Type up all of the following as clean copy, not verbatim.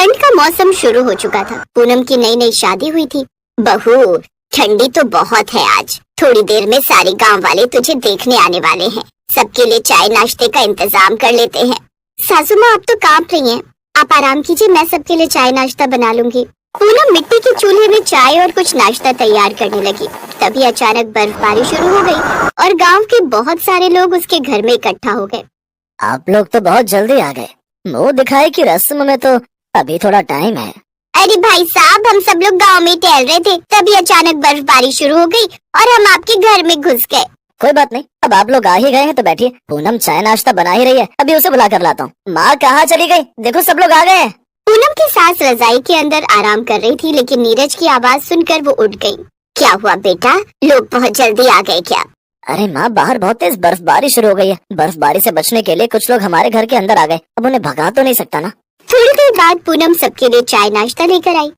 ठंड का मौसम शुरू हो चुका था। पूनम की नई नई शादी हुई थी। बहू, ठंडी तो बहुत है आज। थोड़ी देर में सारे गांव वाले तुझे देखने आने वाले हैं। सबके लिए चाय नाश्ते का इंतजाम कर लेते हैं। सासू माँ आप तो कांप रही हैं। आप आराम कीजिए, मैं सबके लिए चाय नाश्ता बना लूंगी। पूनम मिट्टी के चूल्हे में चाय और कुछ नाश्ता तैयार करने लगी। तभी अचानक बर्फबारी शुरू हो गई और गांव के बहुत सारे लोग उसके घर में इकट्ठा हो गए। आप लोग तो बहुत जल्दी आ गए। मुंह दिखाए कि रस्म में तो अभी थोड़ा टाइम है। अरे भाई साहब, हम सब लोग गांव में टहल रहे थे, तभी अचानक बर्फबारी शुरू हो गई और हम आपके घर में घुस गए। कोई बात नहीं, अब आप लोग आ ही गए हैं तो बैठिए। पूनम चाय नाश्ता बना ही रही है, अभी उसे बुला कर लाता हूँ। माँ कहाँ चली गई? देखो सब लोग आ गए हैं। पूनम की सास रजाई के अंदर आराम कर रही थी, लेकिन नीरज की आवाज सुनकर वो उठ गई। क्या हुआ बेटा, लोग बहुत जल्दी आ गए क्या? अरे माँ, बाहर बहुत तेज बर्फबारी शुरू हो गई है। बर्फबारी से बचने के लिए कुछ लोग हमारे घर के अंदर आ गए। अब उन्हें भगा तो नहीं सकता ना। थोड़ी देर बाद पूनम सबके लिए चाय नाश्ता लेकर आई।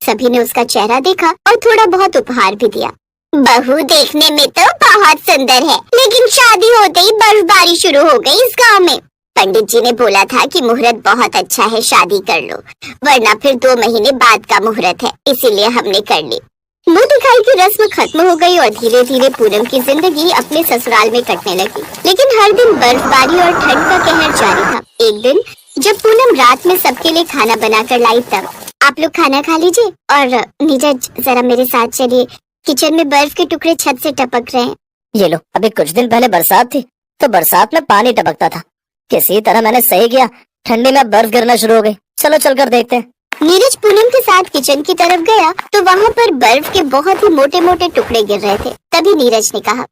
सभी ने उसका चेहरा देखा और थोड़ा बहुत उपहार भी दिया। बहू देखने में तो बहुत सुंदर है, लेकिन शादी होते ही बर्फबारी शुरू हो गई इस गांव में। पंडित जी ने बोला था कि मुहूर्त बहुत अच्छा है, शादी कर लो, वरना फिर 2 महीने बाद का मुहूर्त है, इसीलिए हमने कर ली। मुंह दिखाई की रस्म खत्म हो गई और धीरे धीरे पूनम की जिंदगी अपने ससुराल में कटने लगी। लेकिन हर दिन बर्फबारी और ठंड का कहर जारी था। एक दिन जब पूनम रात में सबके लिए खाना बनाकर लाई, तब आप लोग खाना खा लीजिए और नीरज जरा मेरे साथ चलिए, किचन में बर्फ के टुकड़े छत से टपक रहे हैं। ये लो, अभी कुछ दिन पहले बरसात थी तो बरसात में पानी टपकता था। किसी तरह मैंने सही किया, ठंडी में बर्फ गिरना शुरू हो गई। चलो चलकर देखते हैं। नीरज पूनम के साथ किचन की तरफ गया तो वहाँ पर बर्फ के बहुत ही मोटे मोटे टुकड़े गिर रहे थे। तभी नीरज ने कहा,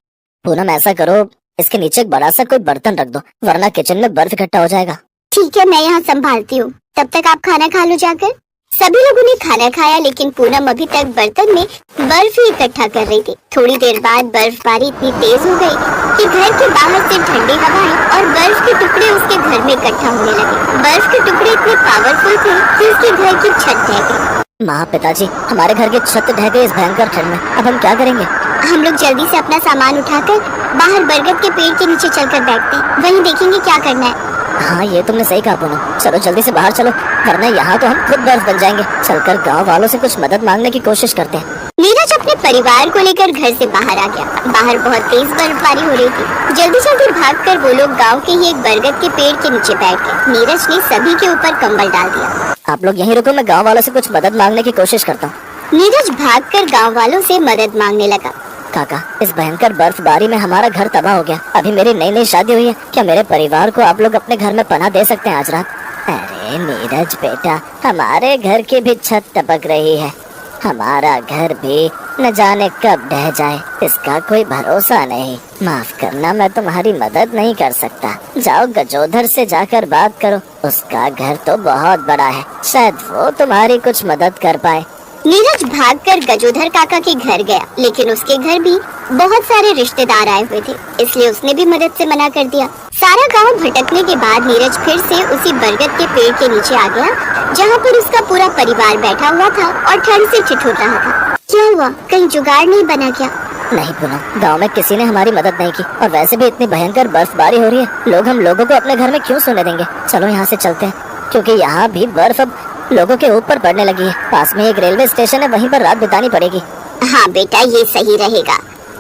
पूनम ऐसा करो, इसके नीचे एक बड़ा सा कोई बर्तन रख दो, वरना किचन में बर्फ इकट्ठा हो जाएगा। ठीक है, मैं यहाँ संभालती हूँ, तब तक आप खाना खा लो जाकर। सभी लोगों ने खाना खाया, लेकिन पूनम अभी तक बर्तन में बर्फ ही इकट्ठा कर रही थी। थोड़ी देर बाद बर्फबारी इतनी तेज हो गई कि घर के बाहर से ठंडी हवाएं और बर्फ के टुकड़े उसके घर में इकट्ठा होने लगे। बर्फ के टुकड़े इतने पावरफुल थे कि उसके घर की छत ढह गई। माँ, पिताजी, हमारे घर की छत ढह गई इस भयंकर ठंड में। अब हम क्या करेंगे? हम लोग जल्दी से अपना सामान उठाकर बाहर बरगद के पेड़ के नीचे चलकर बैठते हैं, वहीं देखेंगे क्या करना है। हाँ, ये तुमने सही कहा पूनम। चलो जल्दी से बाहर चलो, वरना यहाँ तो हम खुद बर्फ बन जाएंगे। चलकर गांव वालों से कुछ मदद मांगने की कोशिश करते हैं। नीरज अपने परिवार को लेकर घर से बाहर आ गया। बाहर बहुत तेज बर्फबारी हो रही थी। जल्दी जल्दी भागकर वो लोग गांव के ही एक बरगद के पेड़ के नीचे बैठ गए। नीरज ने सभी के ऊपर कंबल डाल दिया। आप लोग यहीं रुको, मैं गाँव वालों से कुछ मदद मांगने की कोशिश करता हूँ। नीरज भागकर गांव वालों से मदद मांगने लगा। काका, इस भयंकर बर्फबारी में हमारा घर तबाह हो गया। अभी मेरी नई नई शादी हुई है, क्या मेरे परिवार को आप लोग अपने घर में पनाह दे सकते हैं आज रात? अरे नीरज बेटा, हमारे घर की भी छत टपक रही है। हमारा घर भी न जाने कब ढह जाए, इसका कोई भरोसा नहीं। माफ करना, मैं तुम्हारी मदद नहीं कर सकता। जाओ गजोधर से जाकर बात करो, उसका घर तो बहुत बड़ा है, शायद वो तुम्हारी कुछ मदद कर पाए। नीरज भागकर गजोधर काका के घर गया, लेकिन उसके घर भी बहुत सारे रिश्तेदार आए हुए थे, इसलिए उसने भी मदद से मना कर दिया। सारा गांव भटकने के बाद नीरज फिर से उसी बरगद के पेड़ के नीचे आ गया, जहां पर उसका पूरा परिवार बैठा हुआ था और ठंड से ठिठुर रहा था। क्या हुआ, कहीं जुगाड़ नहीं बना क्या? नहीं पूनम, गांव में किसी ने हमारी मदद नहीं की, और वैसे भी इतनी भयंकर बर्फबारी हो रही है, लोग हम लोगों को अपने घर में क्यों सोने देंगे? चलो यहाँ से चलते हैं, क्योंकि यहाँ भी बर्फ अब लोगों के ऊपर पड़ने लगी है। पास में एक रेलवे स्टेशन है, वहीं पर रात बितानी पड़ेगी। हाँ बेटा, ये सही रहेगा।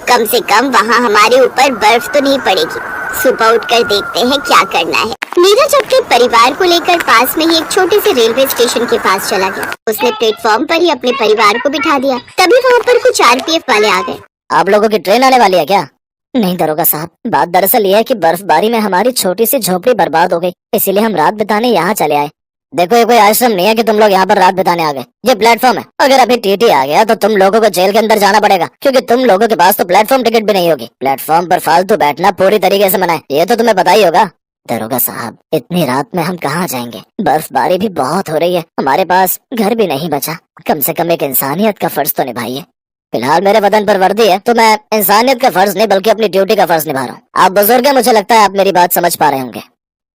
कम से कम वहाँ हमारे ऊपर बर्फ तो नहीं पड़ेगी। सुबह उठकर देखते हैं क्या करना है। नीरज अपने परिवार को लेकर पास में ही एक छोटे से रेलवे स्टेशन के पास चला गया। उसने प्लेटफॉर्म पर ही अपने परिवार को बिठा दिया। तभी वहाँ पर कुछ आरपीएफ वाले आ गए। आप लोगों की ट्रेन आने वाली है क्या? नहीं दरोगा साहब, बात दरअसल ये है कि बर्फबारी में हमारी छोटी सी झोपड़ी बर्बाद हो गई, इसीलिए हम रात बिताने यहाँ चले आए। देखो, ये कोई आश्रम नहीं है कि तुम लोग यहाँ पर रात बिताने आ गए। ये प्लेटफॉर्म है। अगर अभी टीटी आ गया तो तुम लोगों को जेल के अंदर जाना पड़ेगा, क्योंकि तुम लोगों के पास तो प्लेटफॉर्म टिकट भी नहीं होगी। प्लेटफॉर्म पर फालतू बैठना पूरी तरीके से मना है, ये तो तुम्हें पता ही होगा। दरोगा साहब, इतनी रात में हम कहाँ जाएंगे? बर्फबारी भी बहुत हो रही है, हमारे पास घर भी नहीं बचा। कम से कम एक इंसानियत का फर्ज तो निभाइए। फिलहाल मेरे बदन पर वर्दी है, तो मैं इंसानियत का फर्ज नहीं बल्कि अपनी ड्यूटी का फर्ज निभा रहा हूँ। आप बुजुर्ग हैं, मुझे लगता है आप मेरी बात समझ पा रहे होंगे।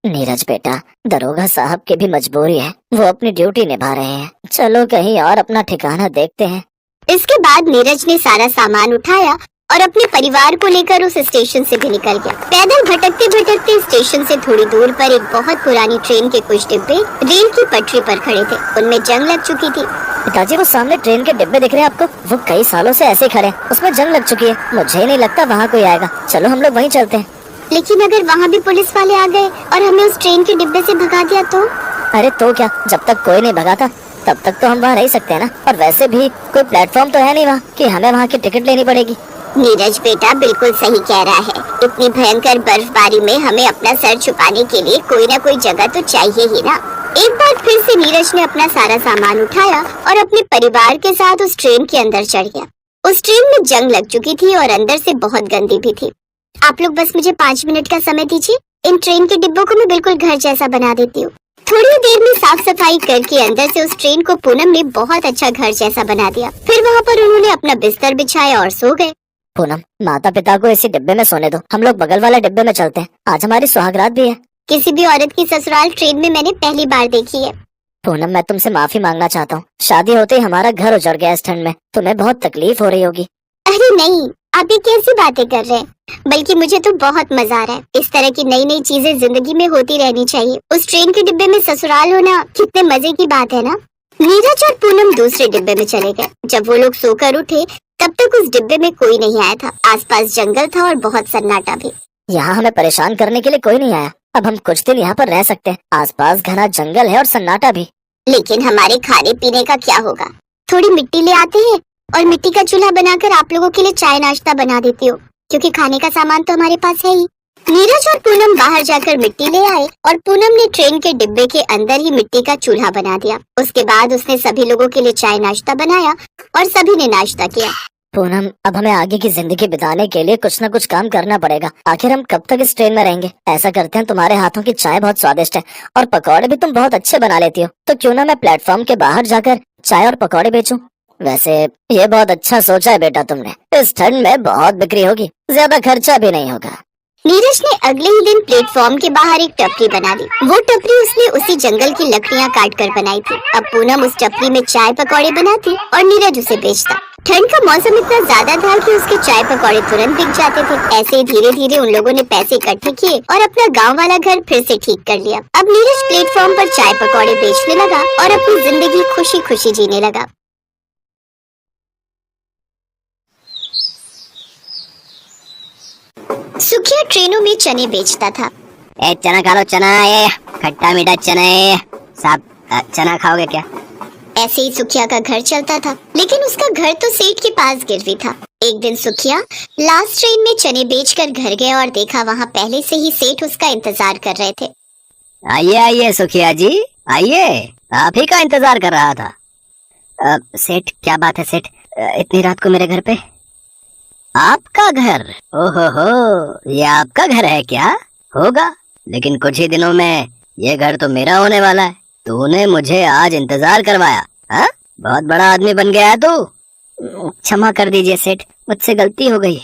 नीरज बेटा, दरोगा साहब की भी मजबूरी है, वो अपनी ड्यूटी निभा रहे हैं। चलो कहीं और अपना ठिकाना देखते हैं। इसके बाद नीरज ने सारा सामान उठाया और अपने परिवार को लेकर उस स्टेशन से भी निकल गया। पैदल भटकते भटकते स्टेशन से थोड़ी दूर पर एक बहुत पुरानी ट्रेन के कुछ डिब्बे रेल की पटरी पर खड़े थे। उनमें जंग लग चुकी थी। पिताजी, वो सामने ट्रेन के डिब्बे दिख रहे हैं आपको? वो कई सालों से ऐसे खड़े हैं, उसमें जंग लग चुकी है। मुझे नहीं लगता वहाँ कोई आएगा। चलो हम लोग वहीं चलते हैं। लेकिन अगर वहाँ भी पुलिस वाले आ गए और हमें उस ट्रेन के डिब्बे से भगा दिया तो? अरे तो क्या, जब तक कोई नहीं भगाता तब तक तो हम वहाँ रह सकते हैं ना। और वैसे भी कोई प्लेटफॉर्म तो है नहीं वहाँ कि हमें वहाँ की टिकट लेनी पड़ेगी। नीरज बेटा बिल्कुल सही कह रहा है। इतनी भयंकर बर्फबारी में हमें अपना सर छुपाने के लिए कोई ना कोई जगह तो चाहिए ही ना। एक बार फिर से नीरज ने अपना सारा सामान उठाया और अपने परिवार के साथ उस ट्रेन के अंदर चढ़ गया। उस ट्रेन में जंग लग चुकी थी और अंदर से बहुत गंदी भी थी। आप लोग बस मुझे 5 मिनट का समय दीजिए। इन ट्रेन के डिब्बों को मैं बिल्कुल घर जैसा बना देती हूँ। थोड़ी देर में साफ सफाई करके अंदर से उस ट्रेन को पूनम ने बहुत अच्छा घर जैसा बना दिया। फिर वहाँ पर उन्होंने अपना बिस्तर बिछाया और सो गए। पूनम, माता पिता को इसी डिब्बे में सोने दो, हम लोग बगल वाले डिब्बे में चलते हैं। आज हमारी सुहागरात भी है। किसी भी औरत की ससुराल ट्रेन में मैंने पहली बार देखी है। पूनम, मैं तुमसे माफी मांगना चाहता हूँ। शादी होते ही हमारा घर उजड़ गया इस ठंड में। तुम्हें बहुत तकलीफ हो रही होगी। अरे नहीं, आप ये कैसी बातें कर रहे हैं? बल्कि मुझे तो बहुत मजा आ रहा है। इस तरह की नई नई चीजें जिंदगी में होती रहनी चाहिए। उस ट्रेन के डिब्बे में ससुराल होना कितने मजे की बात है ना। नीरज और पूनम दूसरे डिब्बे में चले गए। जब वो लोग सोकर उठे तब तक उस डिब्बे में कोई नहीं आया था। आसपास जंगल था और बहुत सन्नाटा भी। यहाँ हमें परेशान करने के लिए कोई नहीं आया। अब हम कुछ दिन यहाँ पर रह सकते हैं। आसपास घना जंगल है और सन्नाटा भी। लेकिन हमारे खाने पीने का क्या होगा? थोड़ी मिट्टी ले आते हैं और मिट्टी का चूल्हा बनाकर आप लोगों के लिए चाय नाश्ता बना देती हूँ, क्योंकि खाने का सामान तो हमारे पास है ही। नीरज और पूनम बाहर जाकर मिट्टी ले आए और पूनम ने ट्रेन के डिब्बे के अंदर ही मिट्टी का चूल्हा बना दिया। उसके बाद उसने सभी लोगों के लिए चाय नाश्ता बनाया और सभी ने नाश्ता किया। पूनम, अब हमें आगे की जिंदगी बिताने के लिए कुछ न कुछ काम करना पड़ेगा। आखिर हम कब तक इस ट्रेन में रहेंगे? ऐसा करते हैं, तुम्हारे हाथों की चाय बहुत स्वादिष्ट है और पकौड़े भी तुम बहुत अच्छे बना लेती हो, तो क्यों ना मैं प्लेटफॉर्म के बाहर जाकर चाय और पकौड़े बेचूं? वैसे ये बहुत अच्छा सोचा है बेटा तुमने। इस ठंड में बहुत बिक्री होगी, ज्यादा खर्चा भी नहीं होगा। नीरज ने अगले ही दिन प्लेटफॉर्म के बाहर एक टपरी बना दी। वो टपरी उसने उसी जंगल की लकड़ियाँ काट कर बनाई थी। अब पूनम उस टपरी में चाय पकौड़े बनाती और नीरज उसे बेचता। ठंड का मौसम इतना ज्यादा था कि उसके चाय पकौड़े तुरंत बिक जाते थे। ऐसे धीरे धीरे उन लोगों ने पैसे इकट्ठे किए और अपना गांव वाला घर फिर से ठीक कर लिया। अब नीरज प्लेटफॉर्म पर चाय पकौड़े बेचने लगा और अपनी जिंदगी खुशी खुशी जीने लगा। सुखिया ट्रेनों में चने बेचता था। ए चना खा लो, चना ये खट्टा मीठा चना है। साहब चना खाओगे क्या? ऐसे ही सुखिया का घर चलता था, लेकिन उसका घर तो सेठ के पास गिरवी था। एक दिन सुखिया लास्ट ट्रेन में चने बेचकर घर गया और देखा वहाँ पहले से ही सेठ उसका इंतजार कर रहे थे। आइए आइए सुखिया जी, आइए, आप ही का इंतजार कर रहा था। सेठ, क्या बात है सेठ, इतनी रात को मेरे घर पे? आपका घर? ओहो हो, ये आपका घर है क्या? होगा, लेकिन कुछ ही दिनों में ये घर तो मेरा होने वाला है। तूने मुझे आज इंतजार करवाया, हाँ? बहुत बड़ा आदमी बन गया है तू। क्षमा कर दीजिए सेठ, मुझसे गलती हो गई।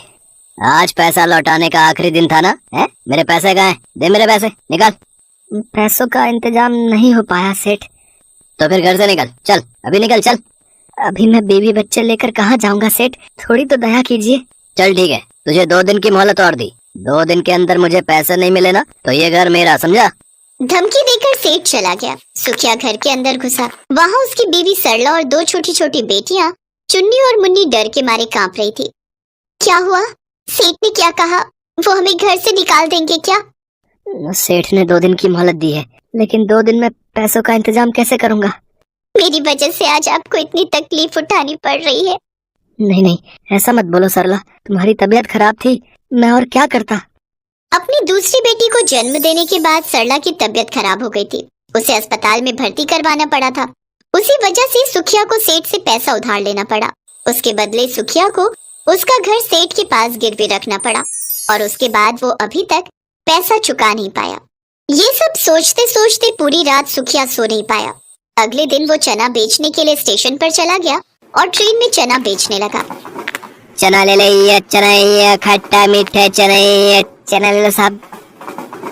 आज पैसा लौटाने का आखिरी दिन था ना? है? मेरे पैसे कहाँ हैं? दे मेरे पैसे, निकाल। पैसों का इंतजाम नहीं हो पाया सेठ। तो फिर घर से निकल, चल अभी निकल, चल। अभी मैं बीवी बच्चे लेकर कहाँ जाऊंगा सेठ, थोड़ी तो दया कीजिए। चल ठीक है, तुझे 2 दिन की मोहलत और दी। 2 दिन के अंदर मुझे पैसे नहीं मिले ना तो ये घर मेरा, समझा? धमकी देकर सेठ चला गया। सुखिया घर के अंदर घुसा। वहाँ उसकी बीवी सरला और 2 छोटी छोटी बेटियाँ चुन्नी और मुन्नी डर के मारे कांप रही थी। क्या हुआ? सेठ ने क्या कहा? वो हमें घर से निकाल देंगे क्या? सेठ ने 2 दिन की मोहलत दी है, लेकिन 2 दिन में पैसों का इंतजाम कैसे करूंगा? मेरी वजह से आज आपको इतनी तकलीफ उठानी पड़ रही है। नहीं नहीं, ऐसा मत बोलो सरला, तुम्हारी तबीयत खराब थी, मैं और क्या करता। अपनी दूसरी बेटी को जन्म देने के बाद सरला की तबीयत खराब हो गई थी। उसे अस्पताल में भर्ती करवाना पड़ा था। उसी वजह से सुखिया को सेठ से पैसा उधार लेना पड़ा। उसके बदले सुखिया को उसका घर सेठ के पास गिरवी रखना पड़ा और उसके बाद वो अभी तक पैसा चुका नहीं पाया। ये सब सोचते सोचते पूरी रात सुखिया सो नहीं पाया। अगले दिन वो चना बेचने के लिए स्टेशन पर चला गया और ट्रेन में चना बेचने लगा। चना ले ले, चना ये खट्टा मीठा चना, ये चना ले लो साहब।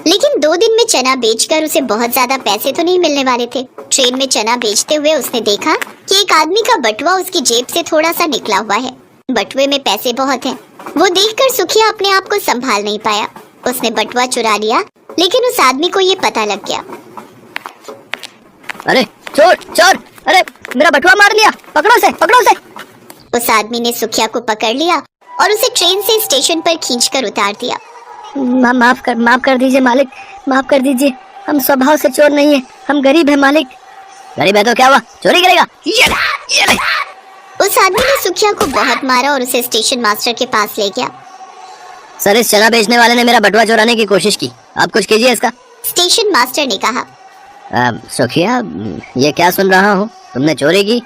लेकिन 2 दिन में चना बेचकर उसे बहुत ज्यादा पैसे तो नहीं मिलने वाले थे। ट्रेन में चना बेचते हुए उसने देखा कि एक आदमी का बटुआ उसकी जेब से थोड़ा सा निकला हुआ है। बटुए में पैसे बहुत हैं। वो देखकर सुखिया अपने आप को संभाल नहीं पाया। उसने बटुआ चुरा लिया, लेकिन उस आदमी को ये पता लग गया। अरे चोर चोर, अरे मेरा बटुआ मार लिया, पकड़ो से पकड़ो से। उस आदमी ने सुखिया को पकड़ लिया और उसे ट्रेन से स्टेशन पर खींचकर उतार दिया। माफ कर दीजिए मालिक, माफ कर दीजिए। हम स्वभाव से चोर नहीं है, हम गरीब है मालिक। गरीब है तो क्या हुआ, चोरी करेगा? ये ले। उस आदमी ने सुखिया को बहुत मारा और उसे स्टेशन मास्टर के पास ले गया। सर, इस चना बेचने वाले ने मेरा बटुआ चुराने की कोशिश की, आप कुछ कीजिए इसका। स्टेशन मास्टर ने कहा। सुखिया, ये क्या सुन रहा हूँ, तुमने चोरी की?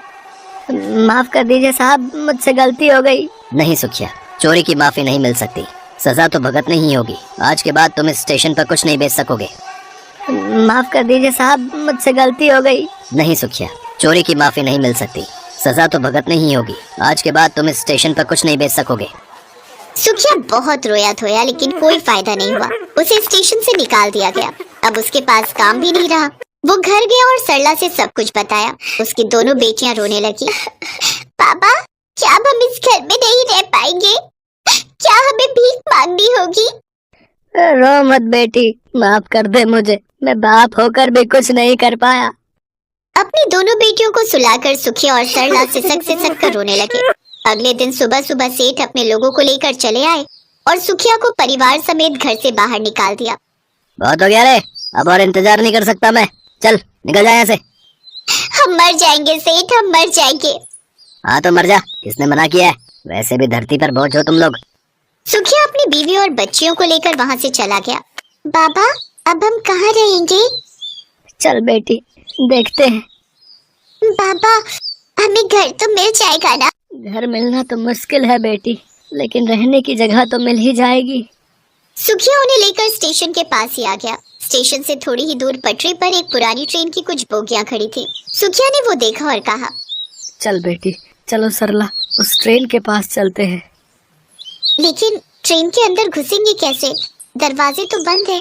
माफ कर दीजिए साहब, मुझसे गलती हो गई। नहीं सुखिया, चोरी की माफी नहीं मिल सकती, सजा तो भुगतनी ही होगी। आज के बाद तुम इस स्टेशन पर कुछ नहीं बेच सकोगे। माफ कर दीजिए साहब, मुझसे गलती हो गई। नहीं सुखिया, चोरी की माफी नहीं मिल सकती, सजा तो भुगतनी ही होगी। आज के बाद तुम इस स्टेशन पर कुछ नहीं बेच सकोगे। सुखिया बहुत रोया धोया, लेकिन कोई फायदा नहीं हुआ। उसे स्टेशन से निकाल दिया गया। अब उसके पास काम भी नहीं रहा। वो घर गया और सरला से सब कुछ बताया। उसकी दोनों बेटियां रोने लगी। पापा, क्या अब हम इस घर में नहीं रह पाएंगे? क्या हमें भीख मांगनी होगी? रो मत बेटी, माफ कर दे मुझे, मैं बाप होकर भी कुछ नहीं कर पाया। अपनी दोनों बेटियों को सुलाकर सुखिया और सरला सिसक कर रोने लगे। अगले दिन सुबह सुबह सेठ अपने लोगों को लेकर चले आए और सुखिया को परिवार समेत घर से बाहर निकाल दिया। बहुत हो गया रे, अब और इंतजार नहीं कर सकता मैं, चल निकल जा यहाँ से। हम मर जाएंगे सेठ, हम मर जाएंगे। हाँ तो मर जा, किसने मना किया है? वैसे भी धरती पर बोझ हो तुम लोग। सुखिया अपनी बीवी और बच्चियों को लेकर वहाँ से चला गया। बाबा, अब हम कहाँ रहेंगे? चल बेटी, देखते हैं। बाबा, हमें घर तो मिल जाएगा ना? घर मिलना तो मुश्किल है बेटी, लेकिन रहने की जगह तो मिल ही जाएगी। सुखिया उन्हें लेकर स्टेशन के पास ही आ गया। स्टेशन से थोड़ी ही दूर पटरी पर एक पुरानी ट्रेन की कुछ बोगियां खड़ी थी। सुखिया ने वो देखा और कहा, चल बेटी, चलो सरला, उस ट्रेन के पास चलते हैं। लेकिन ट्रेन के अंदर घुसेंगे कैसे? दरवाजे तो बंद है।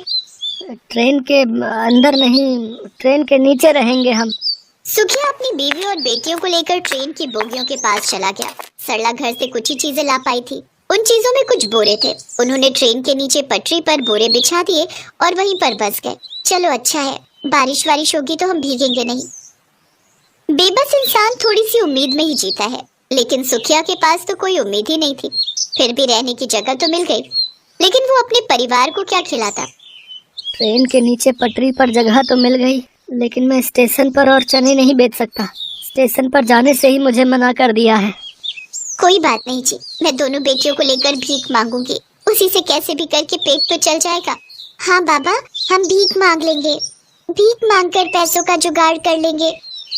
ट्रेन के अंदर नहीं, ट्रेन के नीचे रहेंगे हम। सुखिया अपनी बीवी और बेटियों को लेकर ट्रेन की बोगियों के पास चला गया। सरला घर से कुछ ही चीजें ला पाई थी। उन चीजों में कुछ बोरे थे। उन्होंने ट्रेन के नीचे पटरी पर बोरे बिछा दिए और वहीं पर बस गए। चलो अच्छा है, बारिश वारिश होगी तो हम भीगेंगे नहीं। बेबस इंसान थोड़ी सी उम्मीद में ही जीता है, लेकिन सुखिया के पास तो कोई उम्मीद ही नहीं थी। फिर भी रहने की जगह तो मिल गई, लेकिन वो अपने परिवार को क्या खिलाता? ट्रेन के नीचे पटरी पर जगह तो मिल गई, लेकिन मैं स्टेशन पर और चने नहीं बेच सकता। स्टेशन पर जाने से ही मुझे मना कर दिया है। कोई बात नहीं जी, मैं दोनों बेटियों को लेकर भीख मांगूंगी। उसी से कैसे भी करके पेट तो चल जाएगा। हाँ बाबा, हम भीख मांग लेंगे। भीख मांगकर पैसों का जुगाड़ कर लेंगे।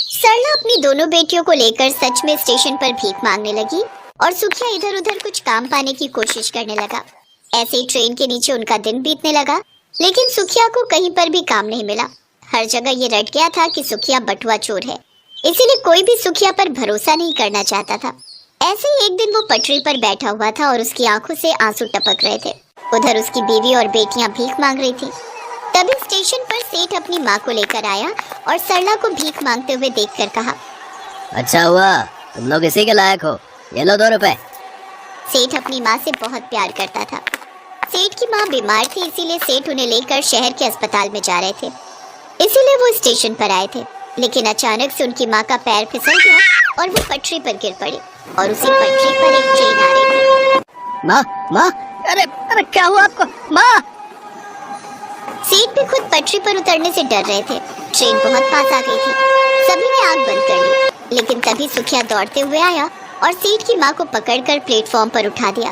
सरला अपनी दोनों बेटियों को लेकर सच में स्टेशन पर भीख मांगने लगी और सुखिया इधर उधर कुछ काम पाने की कोशिश करने लगा। ऐसे ही ट्रेन के नीचे उनका दिन बीतने लगा, लेकिन सुखिया को कहीं पर भी काम नहीं मिला। हर जगह ये रट गया था कि सुखिया बटुआ चोर है, इसीलिए कोई भी सुखिया पर भरोसा नहीं करना चाहता था। ऐसे ही एक दिन वो पटरी पर बैठा हुआ था और उसकी आंखों से आंसू टपक रहे थे। उधर उसकी बीवी और बेटियां भीख मांग रही थी। तभी स्टेशन पर सेठ अपनी माँ को लेकर आया और सरला को भीख मांगते हुए देखकर कहा, अच्छा हुआ तुम लोग इसी के लायक हो, ये लो 2 रुपए। सेठ अपनी माँ से बहुत प्यार करता था। सेठ की माँ बीमार थी, इसीलिए सेठ उन्हें लेकर शहर के अस्पताल में जा रहे थे। इसीलिए वो स्टेशन पर आए थे, लेकिन अचानक से उनकी माँ का पैर फिसल गया और वो पटरी पर गिर पड़ी और उसी पटरी पर एक ट्रेन आ रही थी। माँ, माँ, अरे क्या हुआ आपको? माँ! सेठ भी खुद पटरी पर उतरने से डर रहे थे। ट्रेन बहुत पास आ गई थी। सभी ने आंख बंद कर ली, लेकिन तभी सुखिया दौड़ते हुए आया और सेठ की माँ को पकड़कर प्लेटफॉर्म पर उठा दिया,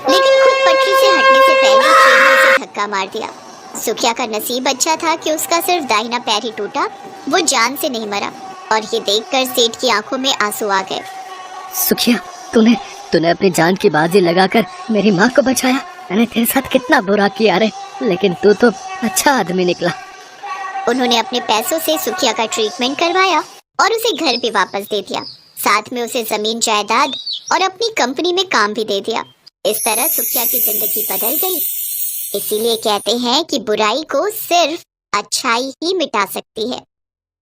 लेकिन खुद पटरी से हटने से पहले ट्रेन ने उसे धक्का मार दिया। सुखिया का नसीब अच्छा था कि उसका सिर्फ दाहिना पैर ही टूटा, वो जान से नहीं मरा। और ये देखकर सेठ की आंखों में आंसू आ गए। सुखिया, तूने अपनी जान की बाजी लगाकर मेरी माँ को बचाया। मैंने तेरे साथ कितना बुरा किया रे, लेकिन तू तो अच्छा आदमी निकला। उन्होंने अपने पैसों से सुखिया का ट्रीटमेंट करवाया और उसे घर भी वापस दे दिया। साथ में उसे जमीन जायदाद और अपनी कंपनी में काम भी दे दिया। इस तरह सुखिया की जिंदगी बदल गई। इसीलिए कहते हैं कि बुराई को सिर्फ अच्छाई ही मिटा सकती है।